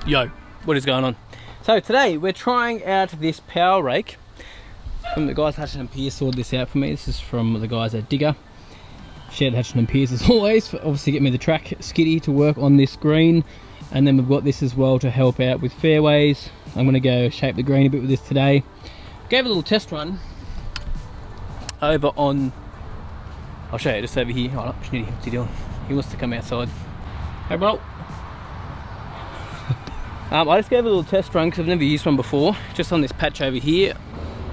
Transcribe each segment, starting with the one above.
Yo, what is going on? So today we're trying out this power rake from the guys Hutchinson & Pearce. Sorted this out for me. This is from the guys at Digger. Shout out Hutchinson & Pearce as always for obviously getting me the track skiddy to work on this green, and then we've got this as well to help out with fairways. I'm going to go shape the green a bit with this today. Gave a little test run over on, I'll show you just over here. Oh, what's he doing? He wants to come outside. Hey bro. I just gave a little test run because I've never used one before, just on this patch over here.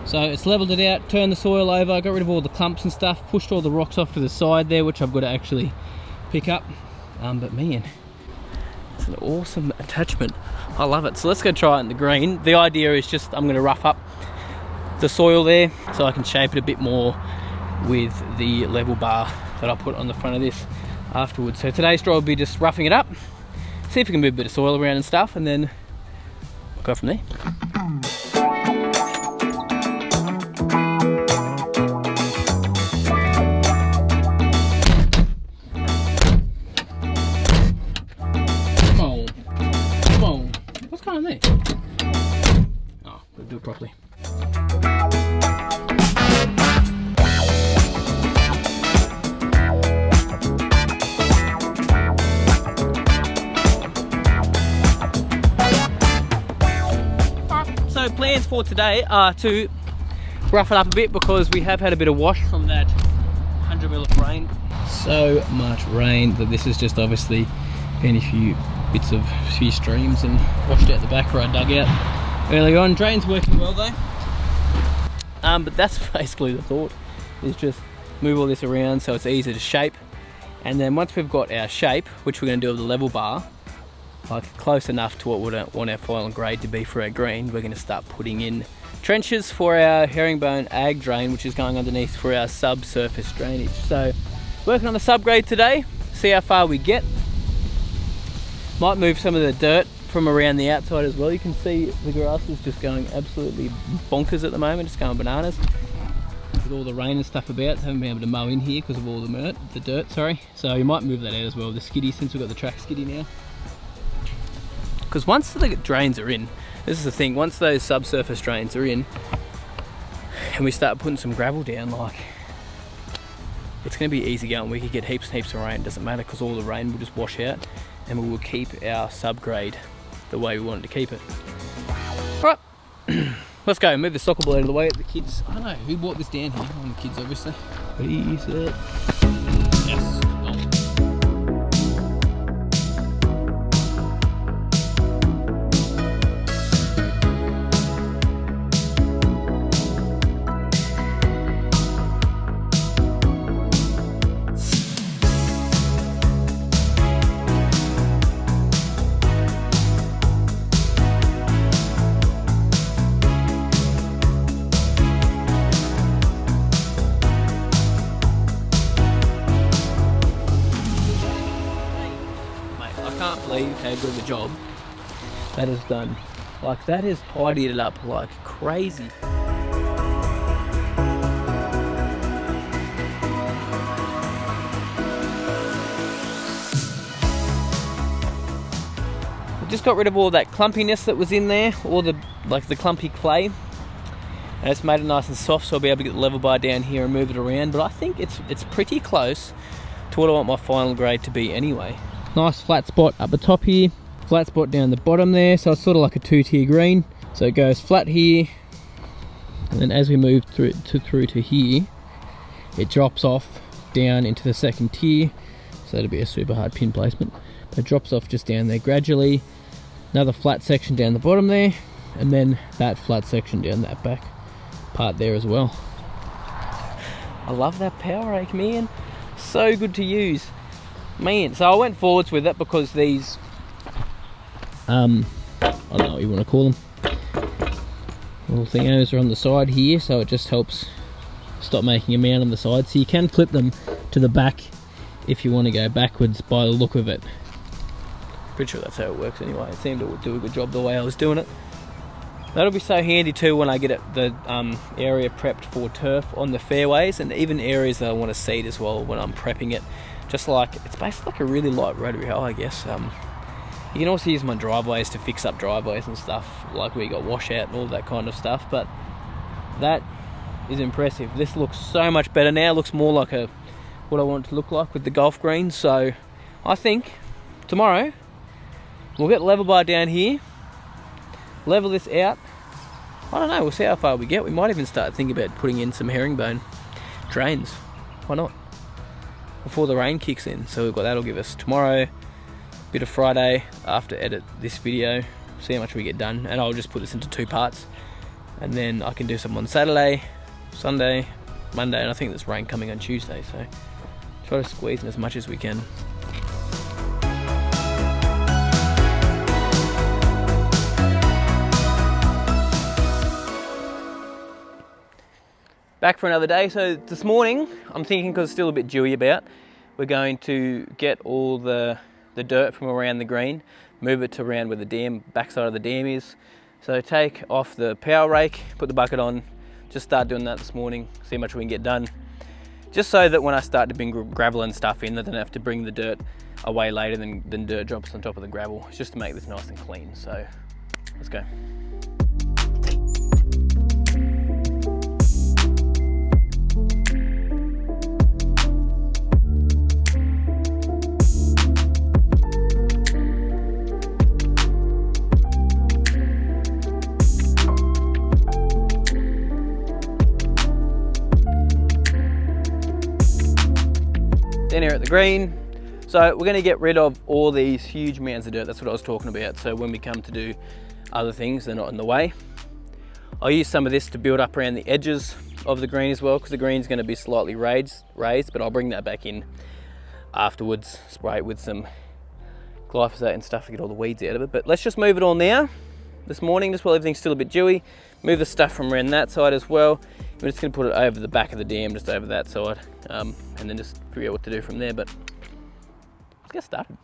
So it's leveled it out, turned the soil over, got rid of all the clumps and stuff, pushed all the rocks off to the side there, which I've got to actually pick up. But man, it's an awesome attachment. I love it. So let's go try it in the green. The idea is just I'm going to rough up the soil there so I can shape it a bit more with the level bar that I'll put on the front of this afterwards. So today's draw will be just roughing it up, see if we can move a bit of soil around and stuff, and then we'll go from there. Come on. What's going on there? Oh, gotta do it properly. Plans for today are to rough it up a bit because we have had a bit of wash from that 100 mil of rain. So much rain that this is just obviously been a few bits of few streams and washed out the back where I dug out early on. Drain's working well though. But that's basically the thought, is just move all this around so it's easy to shape, and then once we've got our shape, which we're going to do with the level bar, like close enough to what we want our final grade to be for our green, we're going to start putting in trenches for our herringbone ag drain, which is going underneath for our subsurface drainage. So working on the subgrade today, see how far we get. Might move some of the dirt from around the outside as well. You can see the grass is just going absolutely bonkers at the moment, just going bananas with all the rain and stuff about. Haven't been able to mow in here because of all the dirt, sorry. So you might move that out as well, the skiddy, since we've got the track skiddy now. Because once the drains are in, this is the thing, once those subsurface drains are in and we start putting some gravel down, like, it's going to be easy going. We could get heaps and heaps of rain, it doesn't matter, because all the rain will just wash out and we will keep our subgrade the way we wanted to keep it. Alright, let's go, move the soccer ball out of the way. The kids, I don't know, who brought this down here? One of the kids obviously. Ready, set, yes. How good of a job that is done. Like, that has tidied it up like crazy. We just got rid of all that clumpiness that was in there, all the the clumpy clay, and it's made it nice and soft, so I'll be able to get the level bar down here and move it around. But I think it's pretty close to what I want my final grade to be anyway. Nice flat spot up the top here, flat spot down the bottom there, so it's sort of like a two-tier green. So it goes flat here, and then as we move through to here, it drops off down into the second tier. So that'll be a super hard pin placement. But it drops off just down there gradually. Another flat section down the bottom there, and then that flat section down that back part there as well. I love that power rake, man. So good to use. Man, so I went forwards with it because these, I don't know what you want to call them, little thingos are on the side here, so it just helps stop making a mound on the side. So you can flip them to the back if you want to go backwards by the look of it. Pretty sure that's how it works anyway. It seemed to do a good job the way I was doing it. That'll be so handy too when I get the area prepped for turf on the fairways, and even areas that I want to seed as well when I'm prepping it. Just like, it's basically like a really light rotary hoe, I guess. You can also use my driveways to fix up driveways and stuff, like where you got washout and all that kind of stuff, but that is impressive. This looks so much better now. It looks more like what I want it to look like with the golf greens. So I think tomorrow we'll get level bar down here, level this out. I don't know, we'll see how far we get. We might even start thinking about putting in some herringbone drains. Why not? Before the rain kicks in. So we've got that'll give us tomorrow, bit of Friday after edit this video, see how much we get done, and I'll just put this into 2 parts, and then I can do some on Saturday, Sunday, Monday, and I think there's rain coming on Tuesday, so try to squeeze in as much as we can. Back for another day. So this morning, I'm thinking, because it's still a bit dewy about, we're going to get all the dirt from around the green, move it to around where the dam, backside of the dam is. So take off the power rake, put the bucket on, just start doing that this morning, see how much we can get done. Just so that when I start to bring gravel and stuff in, I don't have to bring the dirt away later than dirt drops on top of the gravel. It's just to make this nice and clean. So let's go. Down here at the green. So we're going to get rid of all these huge mounds of dirt. That's what I was talking about. So when we come to do other things, they're not in the way. I'll use some of this to build up around the edges of the green as well, because the green's going to be slightly raised, but I'll bring that back in afterwards, spray it with some glyphosate and stuff to get all the weeds out of it. But let's just move it all now, this morning, just while everything's still a bit dewy. Move the stuff from around that side as well. We're just going to put it over the back of the dam, just over that side, and then just figure out what to do from there. But let's get started.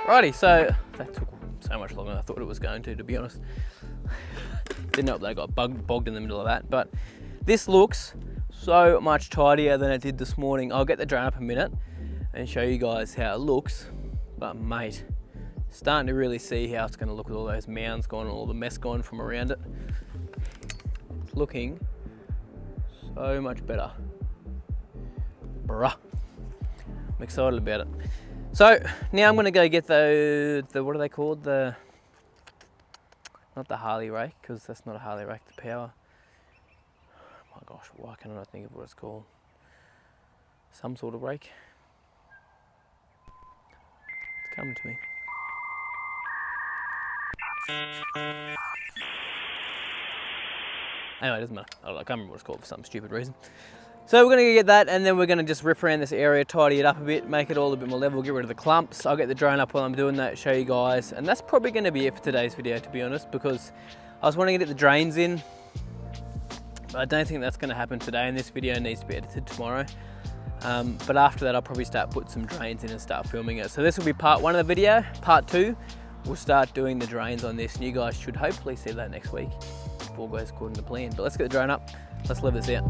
Alrighty, so that took so much longer than I thought it was going to be honest. Didn't know if they got bogged in the middle of that, but this looks so much tidier than it did this morning. I'll get the drone up a minute and show you guys how it looks, but mate, starting to really see how it's going to look with all those mounds gone and all the mess gone from around it. It's looking so much better. Bruh. I'm excited about it. So now I'm going to go get the what are they called? Not the Harley rake, because that's not a Harley rake, the power. Oh my gosh, why can I not think of what it's called? Some sort of rake. It's coming to me. Anyway, it doesn't matter. I can't remember what it's called for some stupid reason. So we're going to get that, and then we're going to just rip around this area, tidy it up a bit, make it all a bit more level, get rid of the clumps. I'll get the drone up while I'm doing that, show you guys. And that's probably going to be it for today's video, to be honest, because I was wanting to get the drains in, but I don't think that's going to happen today, and this video needs to be edited tomorrow. But after that, I'll probably start putting some drains in and start filming it. So this will be part 1 of the video. Part 2, we'll start doing the drains on this, and you guys should hopefully see that next week if all goes according to plan. But let's get the drone up, let's live this out.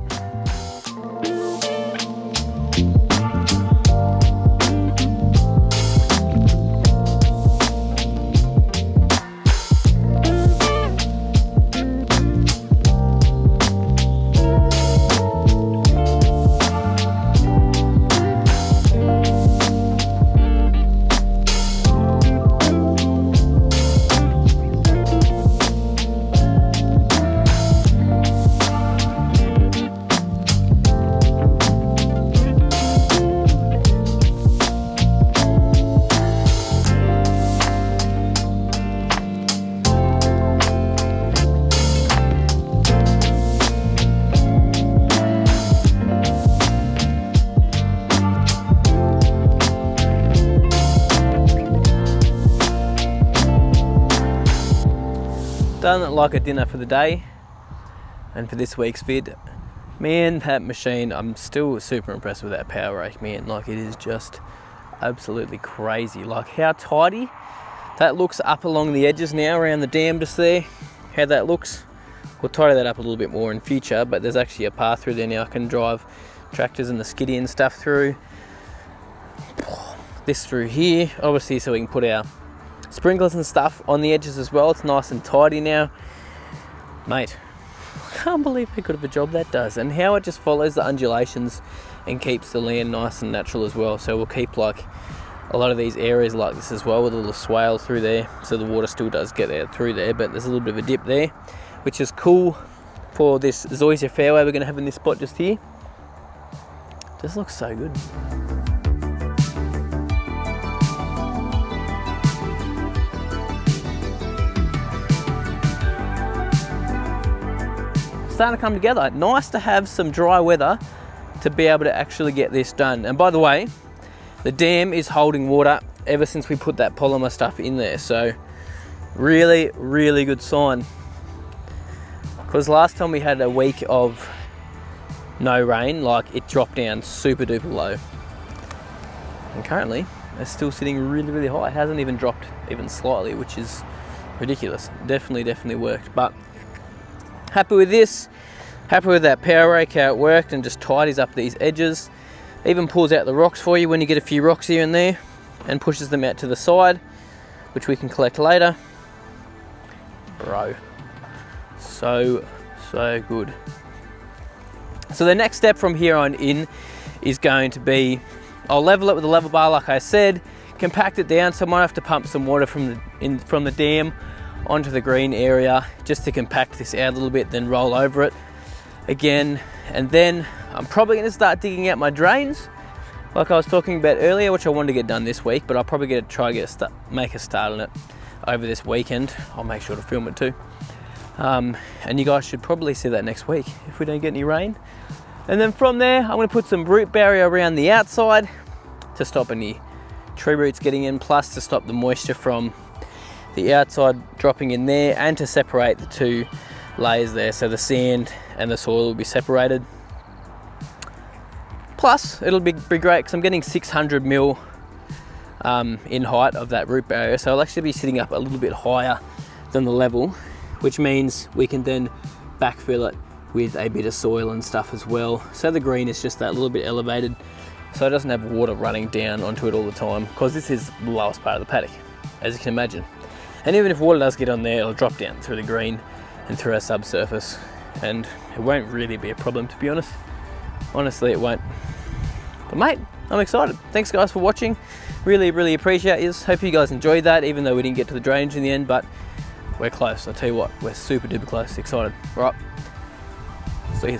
Done like a dinner for the day and for this week's vid. Man, that machine, I'm still super impressed with that power rake, man. Like, it is just absolutely crazy. Like how tidy that looks up along the edges now around the dam just there. How that looks. We'll tidy that up a little bit more in future, but there's actually a path through there now. I can drive tractors and the skiddy and stuff through. This through here, obviously, so we can put our sprinklers and stuff on the edges as well. It's nice and tidy now. Mate, I can't believe how good of a job that does, and how it just follows the undulations and keeps the land nice and natural as well. So we'll keep like a lot of these areas like this as well, with a little swale through there, so the water still does get there through there, but there's a little bit of a dip there, which is cool for this zoysia fairway we're going to have in this spot just here. Just looks so good. Starting to come together. Nice to have some dry weather to be able to actually get this done. And by the way, the dam is holding water ever since we put that polymer stuff in there, so really, really good sign. Because last time we had a week of no rain, like, it dropped down super duper low, and currently it's still sitting really, really high. It hasn't even dropped even slightly, which is ridiculous. Definitely worked. But happy with this, happy with that power rake, how it worked, and just tidies up these edges. Even pulls out the rocks for you when you get a few rocks here and there, and pushes them out to the side, which we can collect later. Bro, so good. So the next step from here on in is going to be, I'll level it with a level bar like I said, compact it down, so I might have to pump some water from the dam onto the green area just to compact this out a little bit, then roll over it again. And then I'm probably going to start digging out my drains like I was talking about earlier, which I wanted to get done this week, but I'll probably make a start on it over this weekend. I'll make sure to film it too, and you guys should probably see that next week if we don't get any rain. And then from there, I'm going to put some root barrier around the outside to stop any tree roots getting in, plus to stop the moisture from the outside dropping in there, and to separate the two layers there, so the sand and the soil will be separated. Plus it'll be great because I'm getting 600 mil in height of that root barrier, so I'll actually be sitting up a little bit higher than the level, which means we can then backfill it with a bit of soil and stuff as well, so the green is just that little bit elevated, so it doesn't have water running down onto it all the time, because this is the lowest part of the paddock, as you can imagine. And even if water does get on there, it'll drop down through the green and through our subsurface, and it won't really be a problem, to be honest. Honestly, it won't. But mate, I'm excited. Thanks guys for watching. Really appreciate you. Hope you guys enjoyed that, even though we didn't get to the drainage in the end, but we're close. I'll tell you what, we're super duper close. Excited. Right. See you.